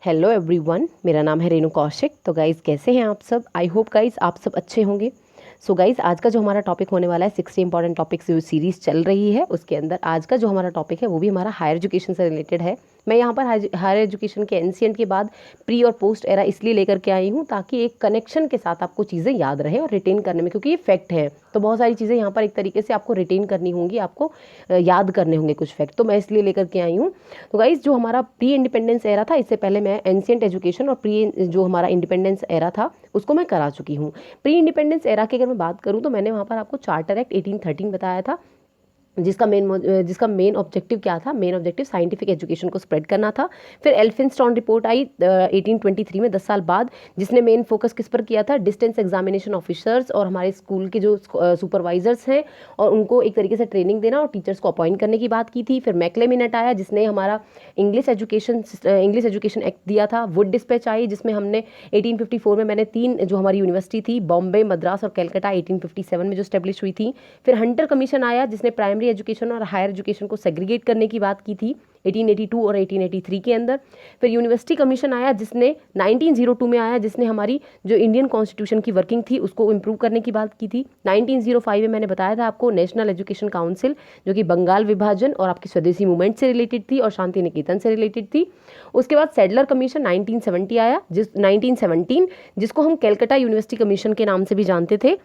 Hello everyone, मेरा नाम है रेणु कौशिक। तो गाइज़ कैसे हैं आप सब? आई होप गाइज़ आप सब अच्छे होंगे। सो गाइज़ आज का जो हमारा टॉपिक होने वाला है 60 इंपॉर्टेंट टॉपिक्स जो सीरीज़ चल रही है उसके अंदर आज का जो हमारा टॉपिक है वो भी हमारा हायर एजुकेशन से रिलेटेड है। मैं यहाँ पर हायर एजुकेशन के एंशिएंट के बाद प्री और पोस्ट एरा इसलिए लेकर के आई हूँ ताकि एक कनेक्शन के साथ आपको चीज़ें याद रहे और रिटेन करने में, क्योंकि ये फैक्ट है तो बहुत सारी चीज़ें यहाँ पर एक तरीके से आपको रिटेन करनी होंगी, आपको याद करने होंगे कुछ फैक्ट, तो मैं इसलिए लेकर के आई हूँ। तो गाइज जो हमारा प्री इंडिपेंडेंस एरा था, इससे पहले मैं एंशिएंट एजुकेशन और प्री जो हमारा इंडिपेंडेंस एरा था उसको मैं करा चुकी हूँ। प्री इंडिपेंडेंस एरा की अगर मैं बात करूँ तो मैंने वहाँ पर आपको चार्टर एक्ट 1813 बताया था, जिसका मेन ऑब्जेक्टिव क्या था? मेन ऑब्जेक्टिव साइंटिफिक एजुकेशन को स्प्रेड करना था। फिर एल्फिंस्टन रिपोर्ट आई 1823 में 10 साल बाद, जिसने मेन फोकस किस पर किया था? डिस्टेंस एग्जामिनेशन ऑफिसर्स और हमारे स्कूल के जो सुपरवाइजर्स हैं और उनको एक तरीके से ट्रेनिंग देना और टीचर्स को अपॉइंट करने की बात की थी। फिर मैक्लेमिनेट आया जिसने हमारा इंग्लिश एजुकेशन एक्ट दिया था। वुड डिस्पैच आई जिसमें हमने 1854 में मैंने 3 जो हमारी यूनिवर्सिटी थी बॉम्बे, मद्रास और कैलकाटा 1857 में जो स्टेब्लिश हुई थी। फिर हंटर कमीशन आया जिसने प्राइमरी एजुकेशन और हायर एजुकेशन को सेग्रीगेट करने की बात की थी 1882 और 1883 के अंदर। फिर यूनिवर्सिटी कमीशन आया जिसने 1902 में आया, जिसने हमारी जो इंडियन कॉन्स्टिट्यूशन की वर्किंग थी उसको इम्प्रूव करने की बात की थी। 1905 में मैंने बताया था आपको नेशनल एजुकेशन काउंसिल, जो कि बंगाल विभाजन और आपकी स्वदेशी मूवमेंट से रिलेटेड थी और शांति निकेतन से रिलेटेड थी। उसके बाद सैडलर कमीशन 1970 आया, 1917 जिसको हम कैलकाटा यूनिवर्सिटी कमीशन के नाम से भी जानते थे,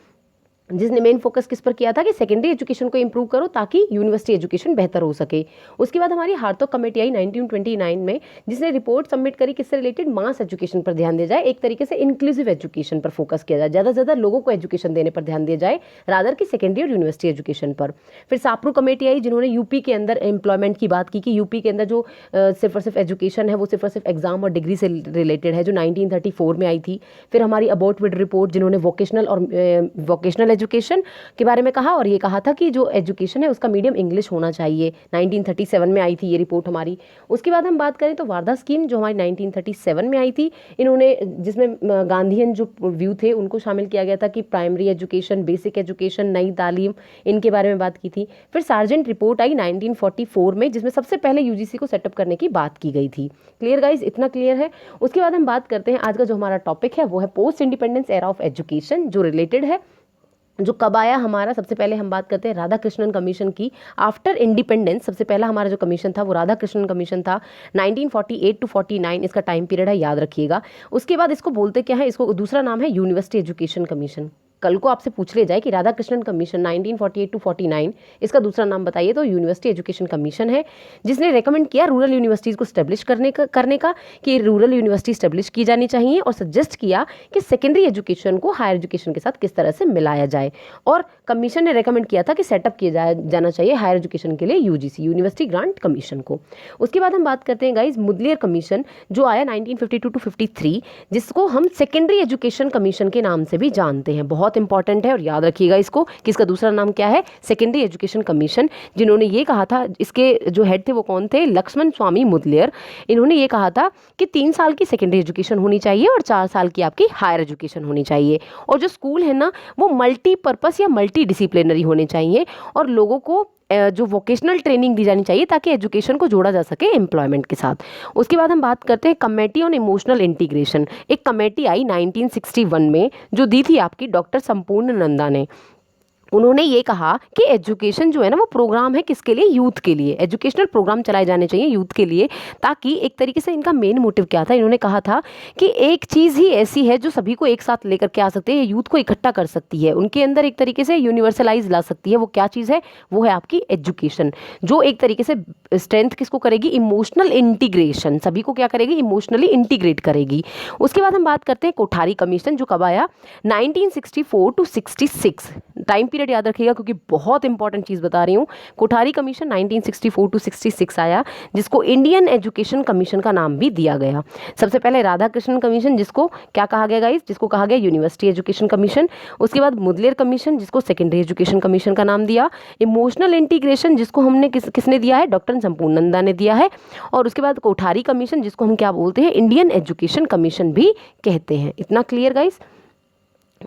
जिसने मेन फोकस किस पर किया था कि सेकेंडरी एजुकेशन को इंप्रूव करो ताकि यूनिवर्सिटी एजुकेशन बेहतर हो सके। उसके बाद हमारी हार्थोग कमेटी आई 1929 में, जिसने रिपोर्ट सबमिट करी किससे रिलेटेड? मास एजुकेशन पर ध्यान दिया जाए, एक तरीके से इंक्लूसिव एजुकेशन पर फोकस किया जाए, ज़्यादा से ज़्यादा लोगों को एजुकेशन देने पर ध्यान दिया जाए रादर की सेकेंडरी और यूनिवर्सिटी एजुकेशन पर। फिर सापरू कमेटी आई जिन्होंने यूपी के अंदर एम्प्लॉयमेंट की बात की कि यूपी के अंदर जो सिर्फ और सिर्फ एजुकेशन है वो सिर्फ और सिर्फ एग्जाम और डिग्री से रिलेटेड है, जो 1934 में आई थी। फिर हमारी अबाउट विड रिपोर्ट जिन्होंने वोकेशनल एजुकेशन के बारे में कहा और ये कहा था कि जो एजुकेशन है उसका मीडियम इंग्लिश होना चाहिए, 1937 में आई थी ये रिपोर्ट हमारी। उसके बाद हम बात करें तो वारदा स्कीम जो हमारी 1937 में आई थी, इन्होंने जिसमें गांधीयन जो व्यू थे उनको शामिल किया गया था कि प्राइमरी एजुकेशन, बेसिक एजुकेशन, नई तालीम, इनके बारे में बात की थी। फिर सार्जेंट रिपोर्ट आई 1944 में जिसमें सबसे पहले यूजीसी को सेटअप करने की बात की गई थी। क्लियर गाइज, इतना क्लियर है। उसके बाद हम बात करते हैं आज का जो हमारा टॉपिक है वो है post independence era of education, जो रिलेटेड है, जो कब आया हमारा। सबसे पहले हम बात करते हैं राधा कृष्णन कमीशन की। आफ्टर इंडिपेंडेंस सबसे पहला हमारा जो कमीशन था वो राधा कृष्णन कमीशन था, 1948 टू 49 इसका टाइम पीरियड है, याद रखिएगा। उसके बाद इसको बोलते क्या है? इसको दूसरा नाम है यूनिवर्सिटी एजुकेशन कमीशन। कल को आपसे पूछ ले जाए कि राधा कृष्णन कमीशन 1948 टू 49 इसका दूसरा नाम बताइए, तो यूनिवर्सिटी एजुकेशन कमीशन है, जिसने रेकमेंड किया रूरल यूनिवर्सिटीज़ को स्टेब्लिश करने का कि रूरल यूनिवर्सिटी स्टेब्लिश की जानी चाहिए और सजेस्ट किया कि सेकेंडरी एजुकेशन को हायर एजुकेशन के साथ किस तरह से मिलाया जाए। और कमीशन ने रेकमेंड किया था कि सेटअप किया जाना चाहिए हायर एजुकेशन के लिए यूजीसी, यूनिवर्सिटी ग्रांट कमीशन को। उसके बाद हम बात करते हैं गाइज मुदलियर कमीशन जो आया 1952 टू 53, जिसको हम सेकेंडरी एजुकेशन कमीशन के नाम से भी जानते हैं। बहुत इंपॉर्टेंट है और याद रखिएगा इसको कि इसका दूसरा नाम क्या है? Secondary education commission. जिन्होंने ये कहा था, इसके जो हेड थे वो कौन थे? लक्ष्मण स्वामी मुदलियर। इन्होंने ये कहा था कि 3 साल की सेकेंडरी एजुकेशन होनी चाहिए और 4 साल की आपकी हायर एजुकेशन होनी चाहिए, और जो स्कूल है ना वो मल्टीपर्पस या मल्टी डिसिप्लिनरी होने चाहिए और लोगों को जो वोकेशनल ट्रेनिंग दी जानी चाहिए ताकि एजुकेशन को जोड़ा जा सके एम्प्लॉयमेंट के साथ। उसके बाद हम बात करते हैं कमेटी ऑन इमोशनल इंटीग्रेशन। एक कमेटी आई 1961 में जो दी थी आपकी डॉक्टर संपूर्ण नंदा ने। उन्होंने ये कहा कि एजुकेशन जो है ना वो प्रोग्राम है किसके लिए? यूथ के लिए। एजुकेशनल प्रोग्राम चलाए जाने चाहिए यूथ के लिए, ताकि एक तरीके से इनका मेन मोटिव क्या था? इन्होंने कहा था कि एक चीज़ ही ऐसी है जो सभी को एक साथ लेकर के आ सकती है, यूथ को इकट्ठा कर सकती है, उनके अंदर एक तरीके से यूनिवर्सलाइज ला सकती है। वो क्या चीज़ है? वो है आपकी एजुकेशन, जो एक तरीके से स्ट्रेंथ किसको करेगी? इमोशनल इंटीग्रेशन, सभी को क्या करेगी? इमोशनली इंटीग्रेट करेगी। उसके बाद हम बात करते हैं कोठारी कमीशन जो कब आया? 1964 टू 66। टाइम पीरियड याद रखिएगा क्योंकि बहुत इंपॉर्टेंट चीज़ बता रही हूँ। कोठारी कमीशन 1964 टू 66 आया, जिसको इंडियन एजुकेशन कमीशन का नाम भी दिया गया। सबसे पहले राधा कृष्णन कमीशन, जिसको क्या कहा गया गाइस? जिसको कहा गया यूनिवर्सिटी एजुकेशन कमीशन। उसके बाद मुदलियर कमीशन जिसको सेकेंडरी एजुकेशन कमीशन का नाम दिया। इमोशनल इंटीग्रेशन जिसको हमने किसने दिया है? डॉक्टर संपूर्ण नंदा ने दिया है। और उसके बाद कोठारी कमीशन जिसको हम क्या बोलते हैं? इंडियन एजुकेशन कमीशन भी कहते हैं। इतना क्लियर गाइस?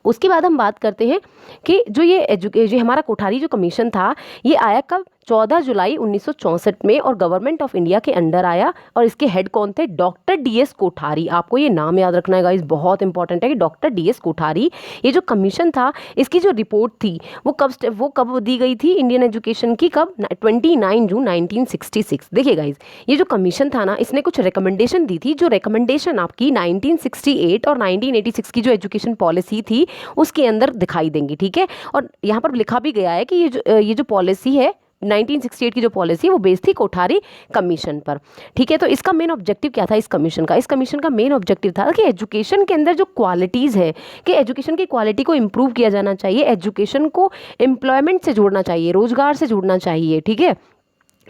उसके बाद हम बात करते हैं कि जो ये हमारा कोठारी जो कमीशन था ये आया कब? 14 जुलाई 1964 में और गवर्नमेंट ऑफ इंडिया के अंडर आया। और इसके हेड कौन थे? Doctor DS Kothari. आपको ये नाम याद रखना है गाइस, बहुत इंपॉर्टेंट है कि डॉक्टर डीएस कोठारी। ये जो कमीशन था, इसकी जो रिपोर्ट थी वो कब दी गई थी इंडियन एजुकेशन की? कब? 29 जून 1966। देखिए गाइस, ये जो कमीशन था ना, इसने कुछ रिकमेंडेशन दी थी। जो रिकमेंडेशन आपकी 1968 और 1986 की जो एजुकेशन पॉलिसी थी उसके अंदर दिखाई देंगी, ठीक है। और यहाँ पर लिखा भी गया है कि ये जो पॉलिसी है 1968 की जो पॉलिसी वो बेस्ड थी कोठारी कमीशन पर, ठीक है। तो इसका मेन ऑब्जेक्टिव क्या था इस कमीशन का? इस कमीशन का मेन ऑब्जेक्टिव था कि एजुकेशन के अंदर जो क्वालिटीज़ है, कि एजुकेशन की क्वालिटी को इम्प्रूव किया जाना चाहिए, एजुकेशन को एम्प्लॉयमेंट से जोड़ना चाहिए, रोजगार से जोड़ना चाहिए, ठीक है।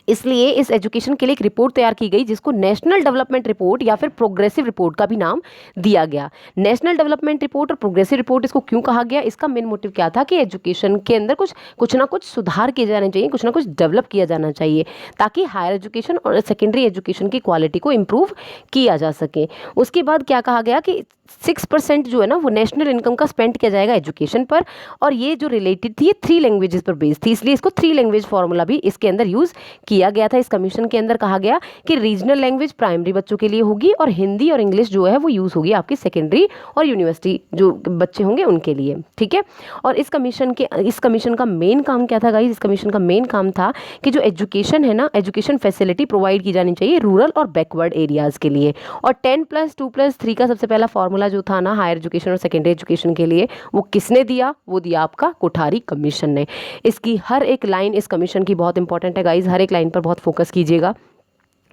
इसलिए इस एजुकेशन के लिए एक रिपोर्ट तैयार की गई जिसको नेशनल डेवलपमेंट रिपोर्ट या फिर प्रोग्रेसिव रिपोर्ट का भी नाम दिया गया। नेशनल डेवलपमेंट रिपोर्ट और प्रोग्रेसिव रिपोर्ट इसको क्यों कहा गया? इसका मेन मोटिव क्या था कि एजुकेशन के अंदर कुछ ना कुछ सुधार किए जाने चाहिए, कुछ ना कुछ डेवलप किया जाना चाहिए, ताकि हायर एजुकेशन और सेकेंडरी एजुकेशन की क्वालिटी को इम्प्रूव किया जा सके। उसके बाद क्या कहा गया कि 6% जो है ना वो नेशनल इनकम का स्पेंड किया जाएगा एजुकेशन पर। और ये जो रिलेटेड थी ये 3 लैंग्वेजेस पर बेस्ड थी, इसलिए इसको 3 लैंग्वेज फार्मूला भी इसके अंदर यूज़ किया गया था। इस कमीशन के अंदर कहा गया कि रीजनल लैंग्वेज प्राइमरी बच्चों के लिए होगी और हिंदी और इंग्लिश जो है वो यूज़ होगी आपकी सेकेंडरी और यूनिवर्सिटी जो बच्चे होंगे उनके लिए, ठीक है। और इस कमीशन का मेन काम क्या था गाइस? इस कमीशन का मेन काम था कि जो एजुकेशन है ना, एजुकेशन फैसिलिटी प्रोवाइड की जानी चाहिए रूरल और बैकवर्ड एरियाज़ के लिए। और 10+2+3 का सबसे पहला फॉर्मूला जो था ना हायर एजुकेशन और सेकेंडरी एजुकेशन के लिए, वो किसने दिया? वो दिया आपका कोठारी कमीशन ने। इसकी हर एक लाइन इस कमीशन की बहुत इंपॉर्टेंट है गाइज, हर एक लाइन पर बहुत फोकस कीजिएगा।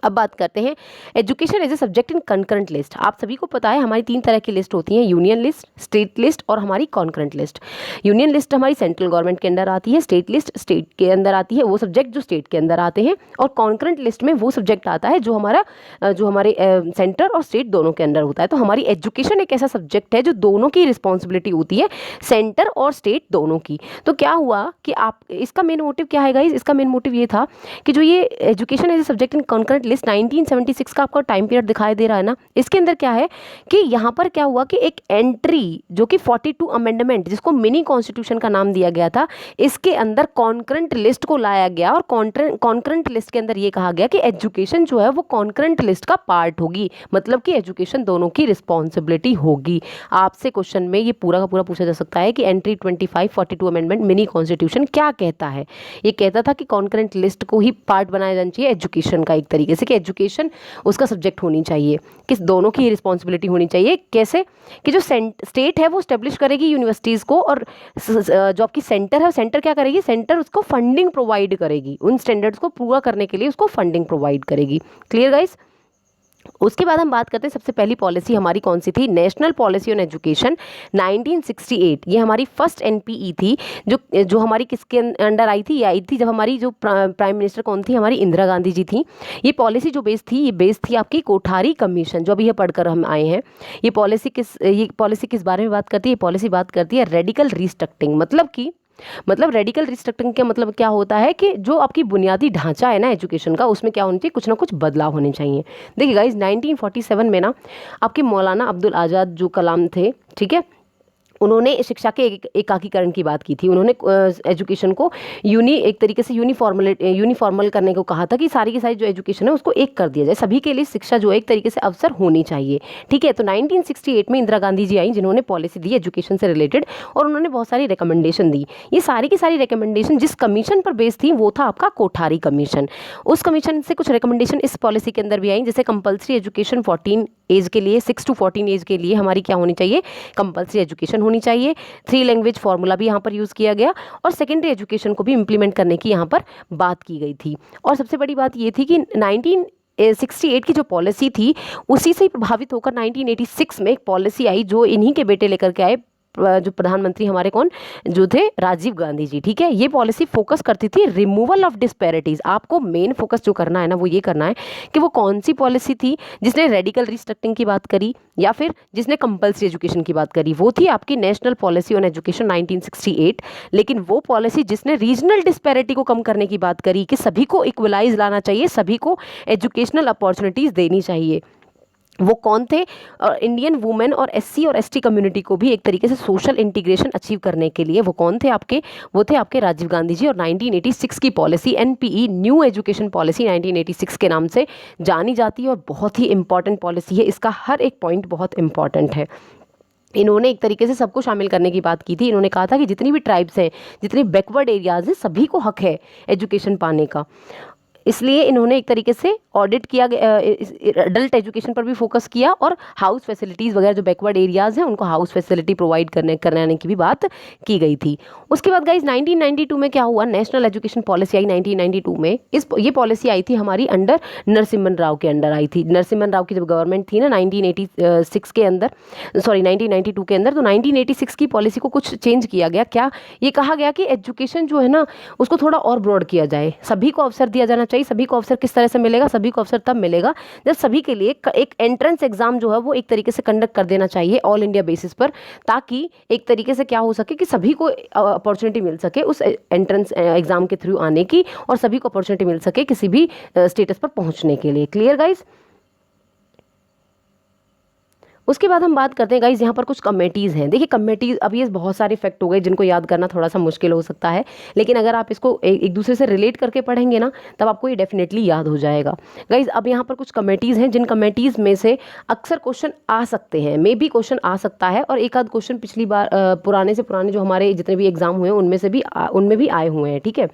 अब बात करते हैं education as a subject in concurrent list. आप सभी को पता है हमारी 3 तरह की लिस्ट होती हैं, यूनियन लिस्ट, स्टेट लिस्ट और हमारी कॉन्करेंट लिस्ट। यूनियन लिस्ट हमारी सेंट्रल गवर्नमेंट के अंदर आती है, स्टेट लिस्ट स्टेट के अंदर आती है, वो सब्जेक्ट जो स्टेट के अंदर आते हैं, और कॉन्करेंट लिस्ट में वो सब्जेक्ट आता है जो हमारे सेंटर और स्टेट दोनों के अंदर होता है। तो हमारी एजुकेशन एक ऐसा सब्जेक्ट है जो दोनों की रिस्पॉन्सिबिलिटी होती है, सेंटर और स्टेट दोनों की। तो क्या हुआ कि आप इसका मेन मोटिव क्या है गाइज? इसका मेन मोटिव ये था कि जो ये education as a subject in concurrent list 1976 का आपका टाइम पीरियड दिखाई दे रहा है ना, इसके अंदर क्या है कि यहाँ पर क्या हुआ कि एक एंट्री जो कि 42 अमेंडमेंट जिसको मिनी कॉन्स्टिट्यूशन का नाम दिया गया था, इसके अंदर कॉन्करेंट लिस्ट को लाया गया। और कॉन्करेंट लिस्ट के अंदर ये कहा गया कि एजुकेशन जो है वो कॉन्करेंट लिस्ट का पार्ट होगी, मतलब कि एजुकेशन दोनों की रिस्पॉन्सिबिलिटी होगी। आपसे क्वेश्चन में ये पूरा का पूरा पूछा जा सकता है कि एंट्री 25 42 अमेंडमेंट मिनी कॉन्स्टिट्यूशन क्या कहता है? ये कहता था कि कॉन्करेंट लिस्ट को ही पार्ट बनाया जाना चाहिए एजुकेशन का, एक तरीके से कि एजुकेशन उसका सब्जेक्ट होनी चाहिए, किस दोनों की रिस्पॉन्सिबिलिटी होनी चाहिए। कैसे? कि जो स्टेट है वो स्टेब्लिश करेगी यूनिवर्सिटीज़ को, और जो आपकी सेंटर है, सेंटर क्या करेगी? सेंटर उसको फंडिंग प्रोवाइड करेगी, उन स्टैंडर्ड्स को पूरा करने के लिए उसको फंडिंग प्रोवाइड करेगी। Clear guys? उसके बाद हम बात करते हैं सबसे पहली पॉलिसी हमारी कौन सी थी? National policy on education 1968। ये हमारी फर्स्ट एनपीई थी जो हमारी किसके अंडर आई थी? ये आई थी जब हमारी जो प्राइम मिनिस्टर कौन थी? हमारी इंदिरा गांधी जी थी। ये पॉलिसी जो बेस थी, ये बेस थी आपकी कोठारी कमीशन, जो अभी ये पढ़कर हम आए हैं। ये पॉलिसी किस बारे में बात करती है? ये पॉलिसी बात करती है रेडिकल रिस्ट्रक्टिंग। मतलब रेडिकल रिस्ट्रक्टिंग का मतलब क्या होता है कि जो आपकी बुनियादी ढांचा है ना एजुकेशन का, उसमें क्या होना चाहिए? कुछ ना कुछ बदलाव होने चाहिए। देखिए गाइज 1947 में ना आपके मौलाना अब्दुल आज़ाद जो कलाम थे, ठीक है, उन्होंने शिक्षा के एकाकीकरण की बात की थी। उन्होंने एजुकेशन को एक तरीके से यूनिफॉर्मल करने को कहा था कि सारी की सारी जो एजुकेशन है उसको एक कर दिया जाए, सभी के लिए शिक्षा जो है एक तरीके से अवसर होनी चाहिए, ठीक है। तो 1968 में इंदिरा गांधी जी आई जिन्होंने पॉलिसी दी एजुकेशन से रिलेटेड, और उन्होंने बहुत सारी रिकमेंडेशन दी। ये सारी की सारी रिकमेंडेशन जिस कमीशन पर बेस्ड थी वो था आपका कोठारी कमीशन। उस कमीशन से कुछ रिकमेंडेशन इस पॉलिसी के अंदर भी आई, जैसे कंपल्सरी एजुकेशन 14 एज के लिए, 6 to 14 एज के लिए हमारी क्या होनी चाहिए? कंपल्सरी एजुकेशन होनी चाहिए। 3 लैंग्वेज फार्मूला भी यहाँ पर यूज़ किया गया, और सेकेंडरी एजुकेशन को भी इम्प्लीमेंट करने की यहाँ पर बात की गई थी। और सबसे बड़ी बात ये थी कि 1968 की जो पॉलिसी थी उसी से प्रभावित होकर 1986 में एक पॉलिसी आई जो इन्हीं के बेटे लेकर के आए, जो प्रधानमंत्री हमारे कौन जो थे? राजीव गांधी जी, ठीक है। ये पॉलिसी फोकस करती थी रिमूवल ऑफ डिस्पैरिटीज। आपको मेन फोकस जो करना है ना वो ये करना है कि वो कौन सी पॉलिसी थी जिसने रेडिकल रिस्ट्रक्टिंग की बात करी या फिर जिसने कंपल्सरी एजुकेशन की बात करी। वो थी आपकी नेशनल पॉलिसी ऑन एजुकेशन 1968। लेकिन वो पॉलिसी जिसने रीजनल डिस्पैरिटी को कम करने की बात करी कि सभी को इक्वलाइज लाना चाहिए, सभी को एजुकेशनल अपॉर्चुनिटीज देनी चाहिए, वो कौन थे? इंडियन वुमेन और एससी और एसटी कम्युनिटी को भी एक तरीके से सोशल इंटीग्रेशन अचीव करने के लिए वो कौन थे आपके? वो थे आपके राजीव गांधी जी। और 1986 की policy NPE, new education policy 1986 के नाम से जानी जाती है और बहुत ही इंपॉर्टेंट पॉलिसी है। इसका हर एक पॉइंट बहुत इंपॉर्टेंट है। इन्होंने एक तरीके से सबको शामिल करने की बात की थी। इन्होंने कहा था कि जितनी भी ट्राइब्स हैं, जितनी बैकवर्ड एरियाज हैं, सभी को हक है एजुकेशन पाने का। इसलिए इन्होंने एक तरीके से ऑडिट किया, अडल्ट एजुकेशन पर भी फोकस किया और हाउस फैसिलिटीज़ वगैरह जो बैकवर्ड एरियाज़ हैं उनको हाउस फैसिलिटी प्रोवाइड कराने की भी बात की गई थी। उसके बाद गाइज 1992 में क्या हुआ? नेशनल एजुकेशन पॉलिसी आई 1992 में। ये पॉलिसी आई थी हमारी अंडर नरसिम्हन राव के अंडर आई थी। नरसिम्हन राव की जब गवर्नमेंट थी ना 1986 के अंदर, सॉरी 1992 के अंदर, तो 1986 की पॉलिसी को कुछ चेंज किया गया। क्या ये कहा गया कि एजुकेशन जो है ना उसको थोड़ा और ब्रॉड किया जाए, सभी को अवसर दिया जाना चाहिए। सभी को अवसर किस तरह से मिलेगा? सभी को अवसर तब मिलेगा जब सभी के लिए एक एंट्रेंस एग्जाम जो है वो एक तरीके से कंडक्ट कर देना चाहिए ऑल इंडिया बेसिस पर, ताकि एक तरीके से क्या हो सके कि सभी को अपॉर्चुनिटी मिल सके उस एंट्रेंस एग्जाम के थ्रू आने की, और सभी को अपॉर्चुनिटी मिल सके किसी भी स्टेटस पर पहुंचने के लिए। Clear guys? उसके बाद हम बात करते हैं गाइज, यहाँ पर कुछ कमेटीज़ हैं। देखिए कमेटीज़, अब ये बहुत सारे फैक्ट हो गए जिनको याद करना थोड़ा सा मुश्किल हो सकता है, लेकिन अगर आप इसको एक दूसरे से रिलेट करके पढ़ेंगे ना तब आपको ये डेफिनेटली याद हो जाएगा। गाइज अब यहाँ पर कुछ कमेटीज़ हैं जिन कमेटीज़ में से अक्सर क्वेश्चन आ सकते हैं, मे बी क्वेश्चन आ सकता है, और एक आध क्वेश्चन पिछली बार पुराने से पुराने जो हमारे जितने भी एग्जाम हुए हैं उनमें भी आए हुए हैं। ठीक है,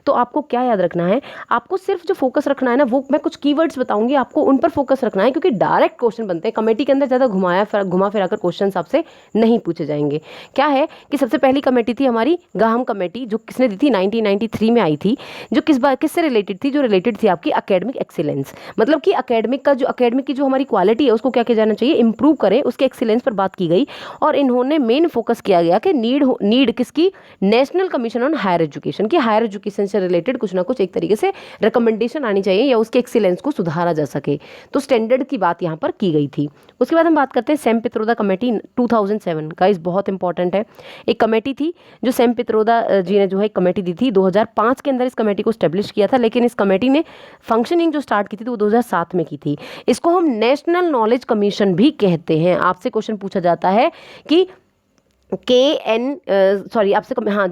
तो आपको क्या याद रखना है? आपको सिर्फ जो फोकस रखना है ना, वो मैं कुछ कीवर्ड्स बताऊंगी, आपको उन पर फोकस रखना है, क्योंकि डायरेक्ट क्वेश्चन बनते हैं कमेटी के अंदर, ज़्यादा घुमा फिरा कर क्वेश्चन आपसे नहीं पूछे जाएंगे। क्या है कि सबसे पहली कमेटी थी हमारी गाहम कमेटी, जो किसने दी थी? 1993 में आई थी। जो किससे रिलेटेड थी? जो रिलेटेड थी आपकी एकेडमिक एक्सीलेंस, मतलब कि एकेडमिक की जो हमारी क्वालिटी है उसको क्या किया जाना चाहिए? इंप्रूव करें, उसके एक्सीलेंस पर बात की गई। और इन्होंने मेन फोकस किया गया कि नीड किसकी? National commission on higher education की। हायर एजुकेशन से रिलेटेड कुछ ना कुछ एक तरीके से रिकमेंडेशन आनी चाहिए या उसके एक्सीलेंस को सुधारा जा सके, तो स्टैंडर्ड की बात यहाँ पर की गई थी। उसके बाद हम बात करते हैं सैम पित्रोदा कमेटी 2007। गाइस बहुत इंपॉर्टेंट है, एक कमेटी थी जो सैम पित्रोदा जी ने जो है एक कमेटी दी थी 2005 के अंदर। इस कमेटी को स्टेब्लिश किया था, लेकिन इस कमेटी ने फंक्शनिंग जो स्टार्ट की थी तो वो 2007 में की थी। इसको हम नेशनल नॉलेज कमीशन भी कहते हैं। आपसे क्वेश्चन पूछा जाता है कि जो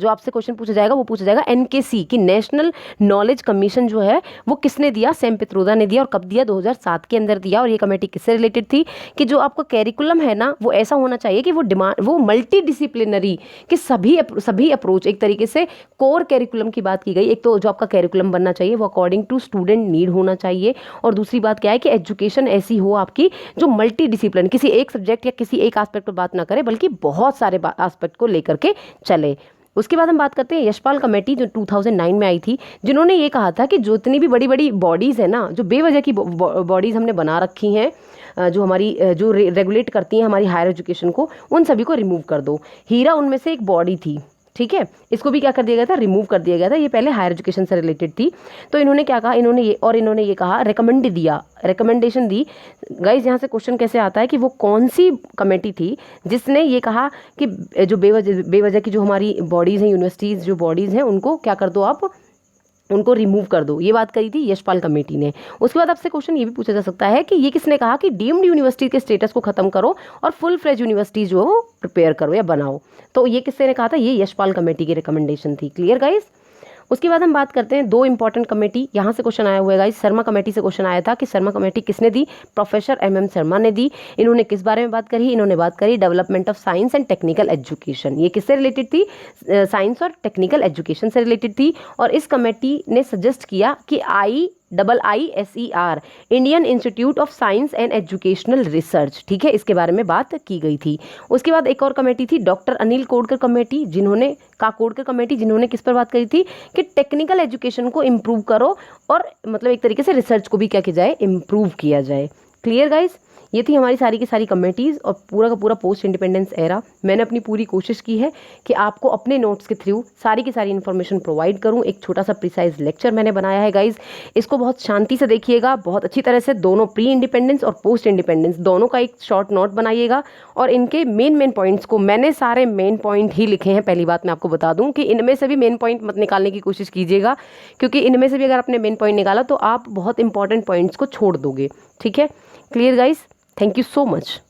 आपसे क्वेश्चन पूछा जाएगा वो पूछा जाएगा एनकेसी की, नेशनल नॉलेज कमीशन जो है वो किसने दिया? सैम पित्रोदा ने दिया। और कब दिया? 2007 के अंदर दिया। और ये कमेटी किससे रिलेटेड थी? कि जो आपका कैरिकुलम है ना वो ऐसा होना चाहिए कि वो मल्टी डिसिप्लिनरी, कि सभी अप्रोच, एक तरीके से कोर कैरिकुलम की बात की गई। एक तो जो आपका कैरिकुलम बनना चाहिए वो अकॉर्डिंग टू स्टूडेंट नीड होना चाहिए, और दूसरी बात क्या है कि एजुकेशन ऐसी हो आपकी जो मल्टी डिसिप्लिन, किसी एक सब्जेक्ट या किसी एक एस्पेक्ट पर बात ना करे बल्कि बहुत सारे एस्पेक्ट को लेकर के चले। उसके बाद हम बात करते हैं यशपाल कमेटी जो 2009 में आई थी, जिन्होंने ये कहा था कि जितनी भी बड़ी बड़ी बॉडीज़ है ना, जो बेवजह की बॉडीज़ हमने बना रखी हैं, जो हमारी जो रेगुलेट करती हैं हमारी हायर एजुकेशन को, उन सभी को रिमूव कर दो। हीरा उनमें से एक बॉडी थी। ठीक है, इसको भी क्या कर दिया गया था? रिमूव कर दिया गया था। ये पहले हायर एजुकेशन से रिलेटेड थी। तो इन्होंने क्या कहा? इन्होंने ये कहा, रिकमेंडेशन दी। गाइज यहाँ से क्वेश्चन कैसे आता है कि वो कौन सी कमेटी थी जिसने ये कहा कि जो बेवजह की जो हमारी बॉडीज़ हैं, यूनिवर्सिटीज़ जो बॉडीज़ हैं, उनको क्या कर दो आप? उनको रिमूव कर दो। ये बात करी थी यशपाल कमेटी ने। उसके बाद आपसे क्वेश्चन ये भी पूछा जा सकता है कि ये किसने कहा कि डीम्ड यूनिवर्सिटी के स्टेटस को खत्म करो और फुल फ्लेज यूनिवर्सिटी जो प्रिपेयर करो या बनाओ? तो ये किसने कहा था? ये यशपाल कमेटी की रिकमेंडेशन थी। Clear guys? उसके बाद हम बात करते हैं दो इंपॉर्टेंट कमेटी, यहाँ से क्वेश्चन आया हुआ है गाइस। शर्मा कमेटी से क्वेश्चन आया था कि शर्मा कमेटी किसने दी? प्रोफेसर MM शर्मा ने दी। इन्होंने किस बारे में बात करी? इन्होंने बात करी development of science and technical education. ये किससे रिलेटेड थी? साइंस और टेक्निकल एजुकेशन से रिलेटेड थी। और इस कमेटी ने सजेस्ट किया कि IISER, Indian institute of science and educational research, ठीक है, इसके बारे में बात की गई थी। उसके बाद एक और कमेटी थी डॉक्टर अनिल कोडकर कमेटी, जिन्होंने किस पर बात करी थी? कि टेक्निकल एजुकेशन को इम्प्रूव करो और मतलब एक तरीके से रिसर्च को भी क्या किया जाए? इम्प्रूव किया जाए। Clear guys? ये थी हमारी सारी की सारी कमेटीज़ और पूरा का पूरा पोस्ट इंडिपेंडेंस एरा। मैंने अपनी पूरी कोशिश की है कि आपको अपने नोट्स के थ्रू सारी की सारी इन्फॉर्मेशन प्रोवाइड करूं। एक छोटा सा प्रिसाइज लेक्चर मैंने बनाया है गाइज, इसको बहुत शांति से देखिएगा, बहुत अच्छी तरह से दोनों प्री इंडिपेंडेंस और पोस्ट इंडिपेंडेंस दोनों का एक शॉर्ट नोट बनाइएगा। और इनके मेन पॉइंट्स को मैंने सारे मेन पॉइंट ही लिखे हैं। पहली बात मैं आपको बता दूं कि इनमें से भी मेन पॉइंट मत निकालने की कोशिश कीजिएगा, क्योंकि इनमें से भी अगर आपने मेन पॉइंट निकाला तो आप बहुत इंपॉर्टेंट पॉइंट्स को छोड़ दोगे। ठीक है, clear guys? Thank you so much.